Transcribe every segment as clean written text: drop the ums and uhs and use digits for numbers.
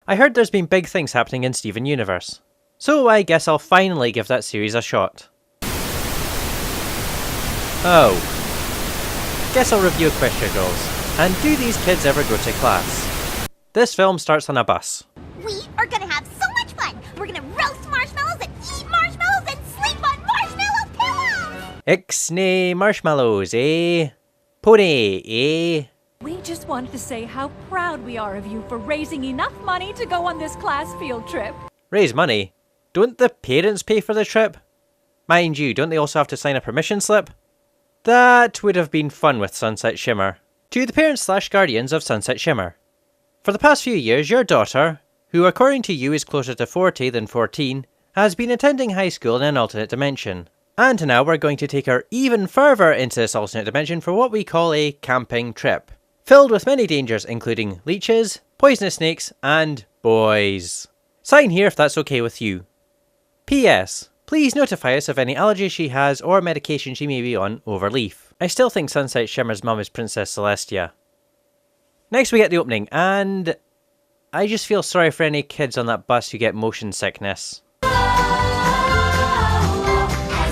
I heard there's been big things happening in Steven Universe, so I guess I'll finally give that series a shot. Oh. Guess I'll review Equestria Girls, and do these kids ever go to class? This film starts on a bus. We are gonna have so much fun! We're gonna roast marshmallows and eat marshmallows and sleep on marshmallow pillows! Ixnay marshmallows, eh? Pony, eh? We just wanted to say how proud we are of you for raising enough money to go on this class field trip. Raise money? Don't the parents pay for the trip? Mind you, don't they also have to sign a permission slip? That would have been fun with Sunset Shimmer. To the parents/guardians of Sunset Shimmer. For the past few years, your daughter, who according to you is closer to 40 than 14, has been attending high school in an alternate dimension. And now we're going to take her even further into this alternate dimension for what we call a camping trip. Filled with many dangers including leeches, poisonous snakes, and boys. Sign here if that's okay with you. P.S. Please notify us of any allergies she has or medication she may be on over leaf. I still think Sunset Shimmer's mum is Princess Celestia. Next we get the opening, and I just feel sorry for any kids on that bus who get motion sickness. As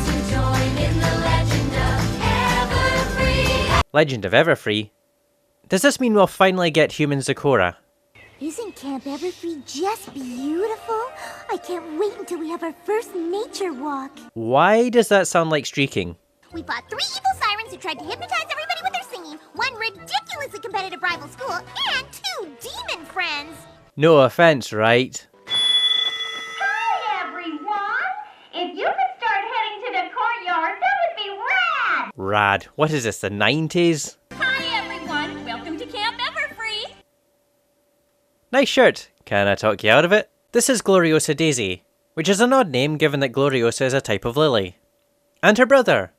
you join in the legend of Everfree. Legend of Everfree? Does this mean we'll finally get human Zecora? Isn't Camp Everfree just beautiful? I can't wait until we have our first nature walk. Why does that sound like streaking? We fought 3 evil sirens who tried to hypnotize everybody with their singing, 1 ridiculously competitive rival school, and 2 demon friends. No offense, right? Hi, everyone! If you could start heading to the courtyard, that would be rad! Rad. What is this, the 90s? Hi, everyone! Welcome to Camp Everfree! Nice shirt. Can I talk you out of it? This is Gloriosa Daisy, which is an odd name given that Gloriosa is a type of lily. And her brother.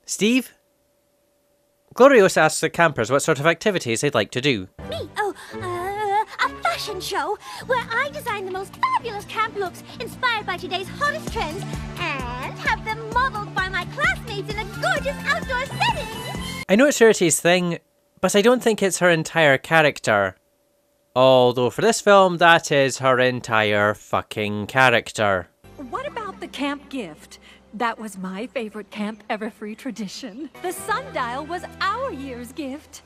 Steve? Gloriosa asks the campers what sort of activities they'd like to do. Me? A fashion show where I design the most fabulous camp looks inspired by today's hottest trends and have them modeled by my classmates in a gorgeous outdoor setting. I know it's Rarity's thing, but I don't think it's her entire character. Although for this film, that is her entire fucking character. What about the camp gift? That was my favorite Camp Everfree tradition. The sundial was our year's gift.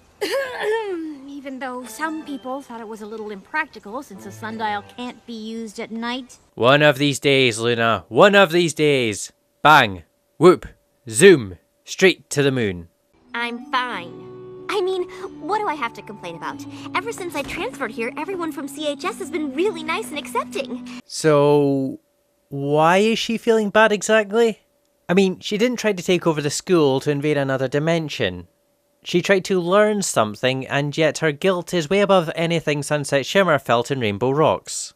Even though some people thought it was a little impractical since a sundial can't be used at night. One of these days, Luna. One of these days. Bang. Whoop. Zoom. Straight to the moon. I'm fine. I mean, what do I have to complain about? Ever since I transferred here, everyone from CHS has been really nice and accepting. So, why is she feeling bad exactly? I mean, she didn't try to take over the school to invade another dimension. She tried to learn something, and yet her guilt is way above anything Sunset Shimmer felt in Rainbow Rocks.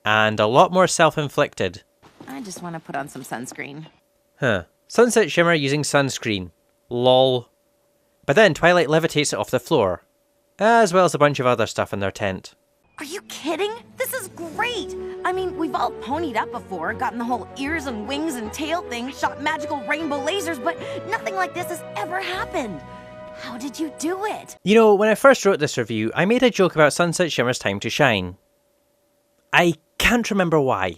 And a lot more self-inflicted. I just want to put on some sunscreen. Huh. Sunset Shimmer using sunscreen. Lol. But then Twilight levitates it off the floor, as well as a bunch of other stuff in their tent. Are you kidding? This is great! I mean, we've all ponied up before, gotten the whole ears and wings and tail thing, shot magical rainbow lasers, but nothing like this has ever happened. How did you do it? You know, when I first wrote this review, I made a joke about Sunset Shimmer's time to shine. I can't remember why.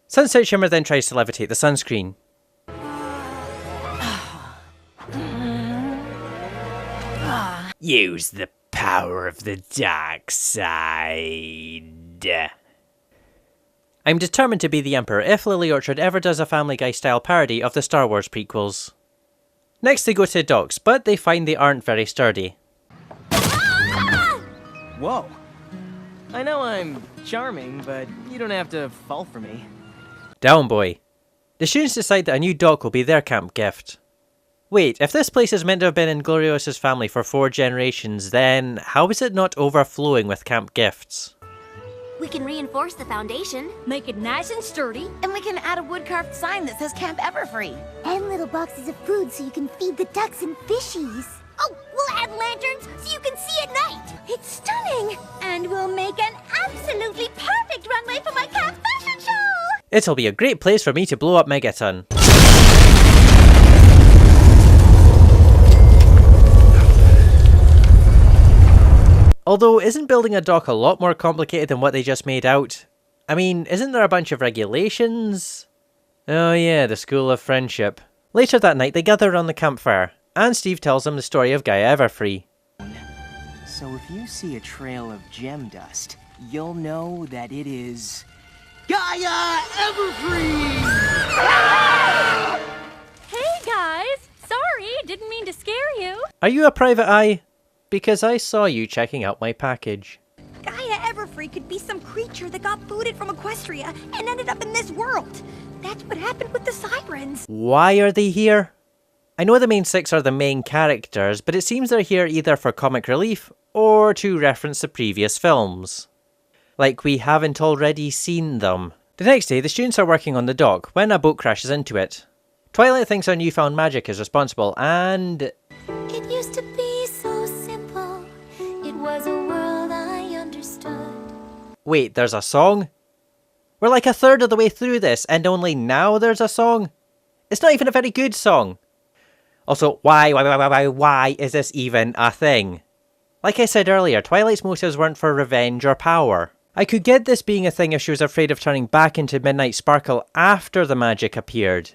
Sunset Shimmer then tries to levitate the sunscreen. Use the power of the dark side. I'm determined to be the Emperor if Lily Orchard ever does a Family Guy-style parody of the Star Wars prequels. Next they go to the docks, but they find they aren't very sturdy. Whoa. I know I'm charming, but you don't have to fall for me. Down, boy. The students decide that a new dock will be their camp gift. Wait, if this place is meant to have been in Gloriosa's family for 4 generations, then how is it not overflowing with camp gifts? We can reinforce the foundation. Make it nice and sturdy. And we can add a wood-carved sign that says Camp Everfree. And little boxes of food so you can feed the ducks and fishies. Oh, we'll add lanterns so you can see at night. It's stunning. And we'll make an absolutely perfect runway for my camp fashion show. It'll be a great place for me to blow up Megaton. Although, isn't building a dock a lot more complicated than what they just made out? I mean, isn't there a bunch of regulations? Oh yeah, the School of Friendship. Later that night, they gather around the campfire, and Steve tells them the story of Gaia Everfree. So if you see a trail of gem dust, you'll know that it is... Gaia Everfree! Hey guys! Sorry, didn't mean to scare you. Are you a private eye? Because I saw you checking out my package. Gaia Everfree could be some creature that got booted from Equestria and ended up in this world. That's what happened with the sirens. Why are they here? I know the main six are the main characters, but it seems they're here either for comic relief or to reference the previous films. Like we haven't already seen them. The next day, the students are working on the dock when a boat crashes into it. Twilight thinks her newfound magic is responsible, and... It used to be so simple. It was a world I understood. Wait, there's a song? We're like a third of the way through this, and only now there's a song? It's not even a very good song. Also, why is this even a thing? Like I said earlier, Twilight's motives weren't for revenge or power. I could get this being a thing if she was afraid of turning back into Midnight Sparkle after the magic appeared.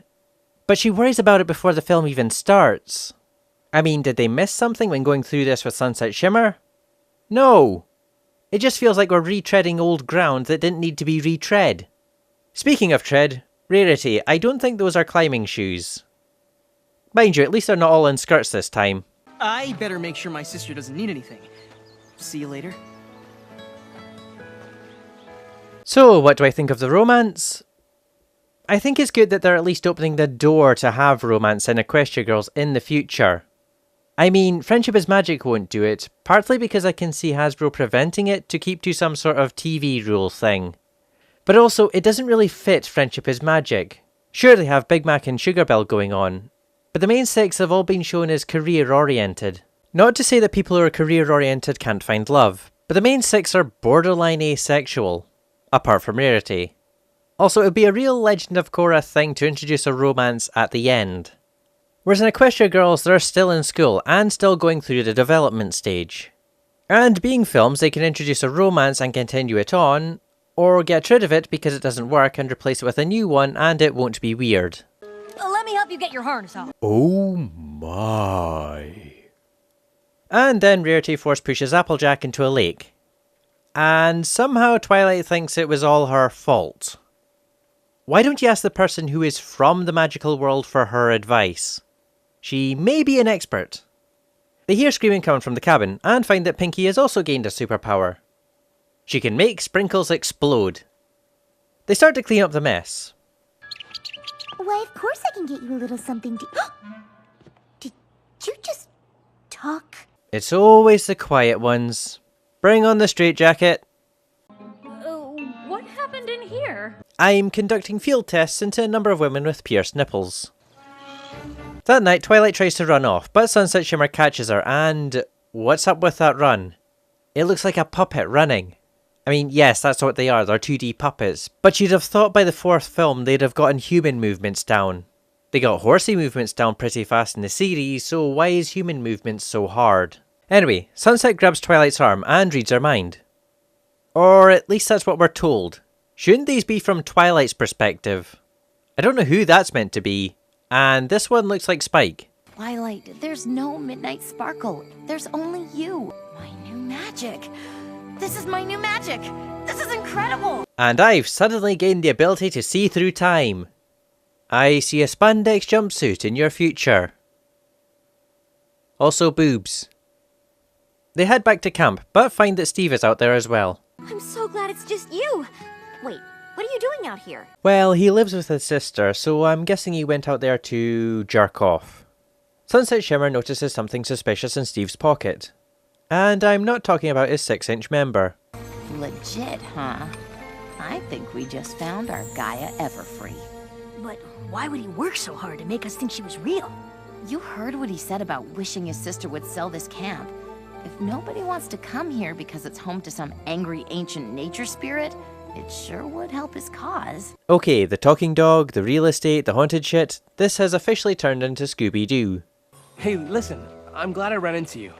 But she worries about it before the film even starts. I mean, did they miss something when going through this with Sunset Shimmer? No! It just feels like we're retreading old ground that didn't need to be retread. Speaking of tread, Rarity, I don't think those are climbing shoes. Mind you, at least they're not all in skirts this time. I better make sure my sister doesn't need anything. See you later. So, what do I think of the romance? I think it's good that they're at least opening the door to have romance in Equestria Girls in the future. I mean, Friendship is Magic won't do it, partly because I can see Hasbro preventing it to keep to some sort of TV rule thing. But also, it doesn't really fit Friendship is Magic. Sure, they have Big Mac and Sugar Bell going on, but the main six have all been shown as career-oriented. Not to say that people who are career-oriented can't find love, but the main six are borderline asexual, apart from Rarity. Also, it would be a real Legend of Korra thing to introduce a romance at the end. Whereas in Equestria Girls, they're still in school and still going through the development stage. And being films, they can introduce a romance and continue it on, or get rid of it because it doesn't work and replace it with a new one and it won't be weird. Let me help you get your harness off. Oh my. And then Rarity force pushes Applejack into a lake. And somehow Twilight thinks it was all her fault. Why don't you ask the person who is from the magical world for her advice? She may be an expert. They hear screaming coming from the cabin and find that Pinkie has also gained a superpower. She can make sprinkles explode. They start to clean up the mess. Why, of course I can get you a little something to... Did you just talk? It's always the quiet ones. Bring on the straitjacket. What happened in here? I'm conducting field tests into a number of women with pierced nipples. That night, Twilight tries to run off, but Sunset Shimmer catches her and... What's up with that run? It looks like a puppet running. I mean, yes, that's what they are, they're 2D puppets, but you'd have thought by the fourth film they'd have gotten human movements down. They got horsey movements down pretty fast in the series, so why is human movements so hard? Anyway, Sunset grabs Twilight's arm and reads her mind. Or at least that's what we're told. Shouldn't these be from Twilight's perspective? I don't know who that's meant to be, and this one looks like Spike. Twilight, there's no Midnight Sparkle. There's only you. My new magic. This is my new magic. This is incredible. And I've suddenly gained the ability to see through time. I see a spandex jumpsuit in your future. Also boobs. They head back to camp, but find that Steve is out there as well. I'm so glad it's just you. Wait, what are you doing out here? Well, he lives with his sister, so I'm guessing he went out there to jerk off. Sunset Shimmer notices something suspicious in Steve's pocket. And I'm not talking about his 6-inch member. Legit, huh? I think we just found our Gaia Everfree. But why would he work so hard to make us think she was real? You heard what he said about wishing his sister would sell this camp. If nobody wants to come here because it's home to some angry ancient nature spirit, it sure would help his cause. Okay, the talking dog, the real estate, the haunted shit, this has officially turned into Scooby-Doo. Hey, listen, I'm glad I ran into you.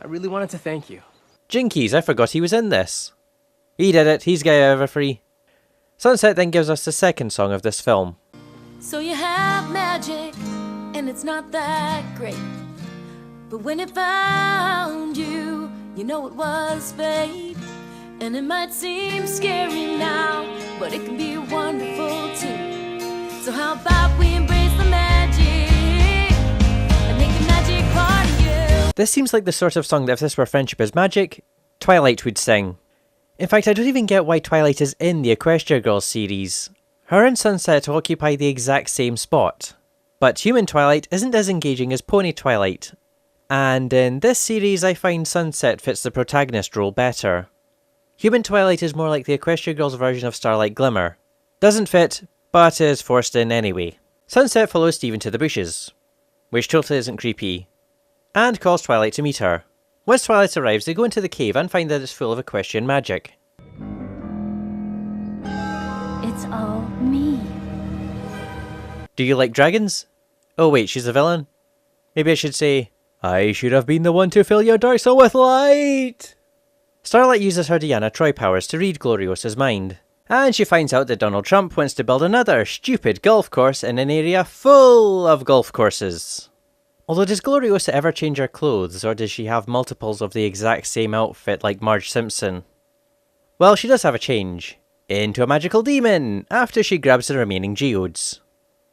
I really wanted to thank you. Jinkies, I forgot he was in this. He did it, he's got Everfree. Sunset then gives us the second song of this film. So you have magic, and it's not that great. But when it found you, you know it was fate. And it might seem scary now, but it can be wonderful too. So how about we embrace the magic and make the magic part of you? This seems like the sort of song that if this were Friendship is Magic, Twilight would sing. In fact, I don't even get why Twilight is in the Equestria Girls series. Her and Sunset occupy the exact same spot. But human Twilight isn't as engaging as Pony Twilight. And in this series I find Sunset fits the protagonist role better. Human Twilight is more like the Equestria Girls version of Starlight Glimmer. Doesn't fit, but is forced in anyway. Sunset follows Steven to the bushes, which totally isn't creepy, and calls Twilight to meet her. Once Twilight arrives, they go into the cave and find that it's full of equestrian magic. It's all me. Do you like dragons? Oh wait, she's a villain? Maybe I should say, I should have been the one to fill your darksome with light! Starlight uses her Diana Troy powers to read Gloriosa's mind, and she finds out that Donald Trump wants to build another stupid golf course in an area full of golf courses. Although does Gloriosa ever change her clothes, or does she have multiples of the exact same outfit like Marge Simpson? Well, she does have a change. Into a magical demon, after she grabs the remaining geodes.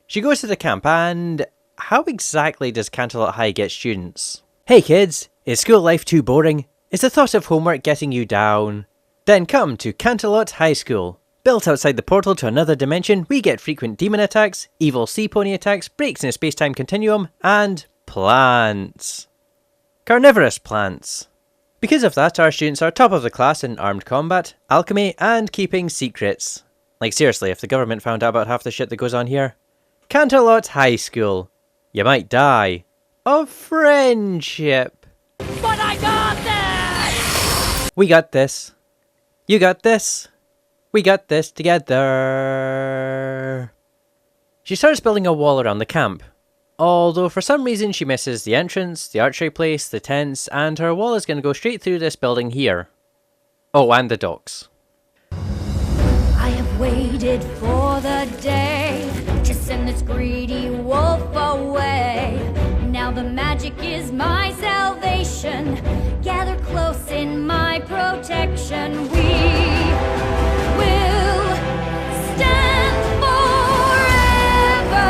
She goes to the camp and... how exactly does Canterlot High get students? Hey kids, is school life too boring? Is the thought of homework getting you down? Then come to Canterlot High School. Built outside the portal to another dimension, we get frequent demon attacks, evil sea pony attacks, breaks in a space-time continuum, and... plants. Carnivorous plants. Because of that, our students are top of the class in armed combat, alchemy, and keeping secrets. Like seriously, if the government found out about half the shit that goes on here. Canterlot High School. You might die. Of friendship. But I got this! We got this. You got this. We got this together. She starts building a wall around the camp. Although for some reason she misses the entrance, the archery place, the tents, and her wall is going to go straight through this building here. Oh, and the docks. I have waited for the day to send this greedy wolf away. Now the magic is my salvation. Gather close in my protection. We will stand forever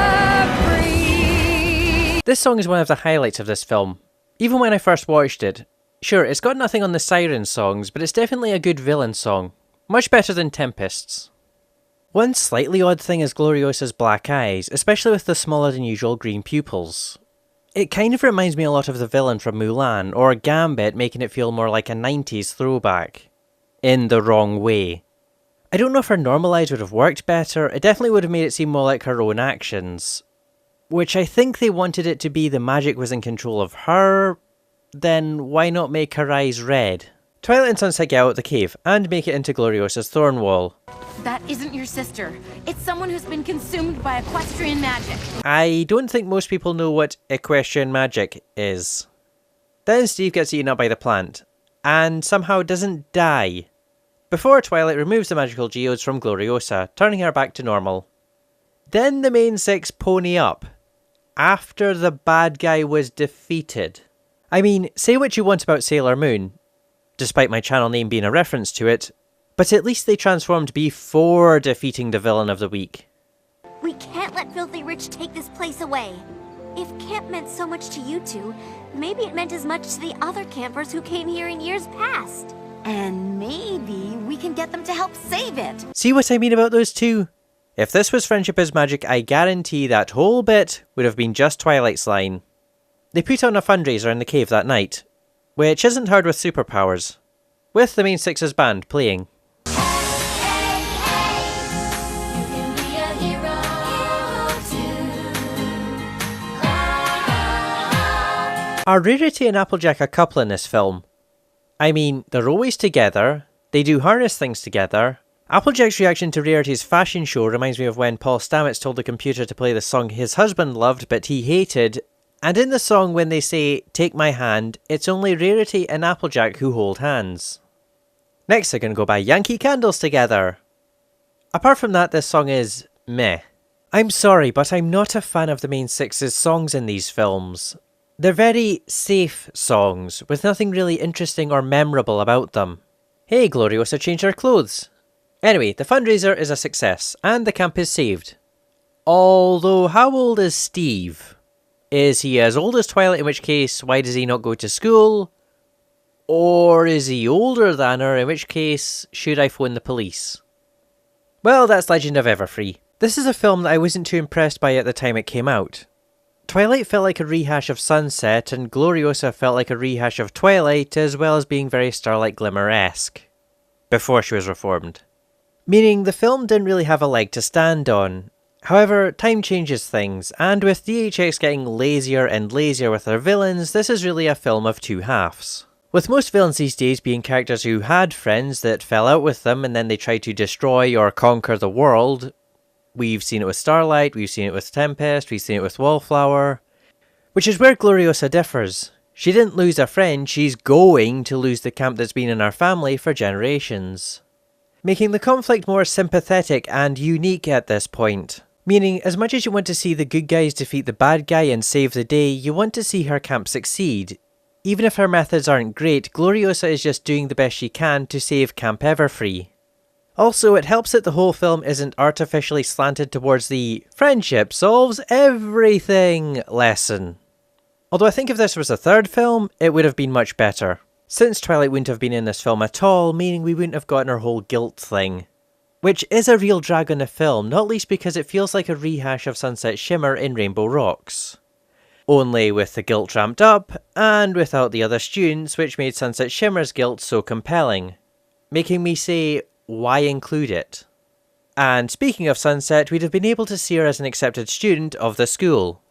free. This song is one of the highlights of this film. Even when I first watched it, sure, it's got nothing on the Siren songs, but it's definitely a good villain song. Much better than Tempest's. One slightly odd thing is Gloriosa's black eyes, especially with the smaller than usual green pupils. It kind of reminds me a lot of the villain from Mulan, or Gambit, making it feel more like a 90s throwback. In the wrong way. I don't know if her normal eyes would have worked better, it definitely would have made it seem more like her own actions. Which I think they wanted it to be the magic was in control of her, then why not make her eyes red? Twilight and Sunset get out the cave, and make it into Gloriosa's thorn wall. That isn't your sister. It's someone who's been consumed by equestrian magic. I don't think most people know what equestrian magic is. Then Steve gets eaten up by the plant, and somehow doesn't die. Before Twilight removes the magical geodes from Gloriosa, turning her back to normal. Then the main six pony up, after the bad guy was defeated. I mean, say what you want about Sailor Moon, despite my channel name being a reference to it, but at least they transformed before defeating the villain of the week. We can't let Filthy Rich take this place away. If camp meant so much to you two, maybe it meant as much to the other campers who came here in years past. And maybe we can get them to help save it. See what I mean about those two? If this was Friendship is Magic, I guarantee that whole bit would have been just Twilight's line. They put on a fundraiser in the cave that night, which isn't hard with superpowers, with the main six's band playing. Are Rarity and Applejack a couple in this film? I mean, they're always together, they do harness things together. Applejack's reaction to Rarity's fashion show reminds me of when Paul Stamets told the computer to play the song his husband loved but he hated, And in the song when they say, "Take my hand," it's only Rarity and Applejack who hold hands. Next they're going to go buy Yankee Candles together. Apart from that, this song is meh. I'm sorry, but I'm not a fan of the main six's songs in these films. They're very safe songs, with nothing really interesting or memorable about them. Hey, Gloriosa changed her clothes. Anyway, the fundraiser is a success, and the camp is saved. Although, how old is Steve? Is he as old as Twilight, in which case, why does he not go to school? Or is he older than her, in which case, should I phone the police? Well, that's Legend of Everfree. This is a film that I wasn't too impressed by at the time it came out. Twilight felt like a rehash of Sunset, and Gloriosa felt like a rehash of Twilight, as well as being very Starlight Glimmer-esque. Before she was reformed. Meaning the film didn't really have a leg to stand on. However, time changes things, and with DHX getting lazier and lazier with their villains, this is really a film of two halves. With most villains these days being characters who had friends that fell out with them and then they tried to destroy or conquer the world. We've seen it with Starlight, we've seen it with Tempest, we've seen it with Wallflower. Which is where Gloriosa differs. She didn't lose a friend, she's going to lose the camp that's been in our family for generations. Making the conflict more sympathetic and unique at this point. Meaning, as much as you want to see the good guys defeat the bad guy and save the day, you want to see her camp succeed. Even if her methods aren't great, Gloriosa is just doing the best she can to save Camp Everfree. Also, it helps that the whole film isn't artificially slanted towards the "friendship solves everything" lesson. Although I think if this was a third film, it would have been much better. Since Twilight wouldn't have been in this film at all, meaning we wouldn't have gotten her whole guilt thing. Which is a real drag on the film, not least because it feels like a rehash of Sunset Shimmer in Rainbow Rocks. Only with the guilt ramped up, and without the other students, which made Sunset Shimmer's guilt so compelling. Making me say, why include it? And speaking of Sunset, we'd have been able to see her as an accepted student of the school.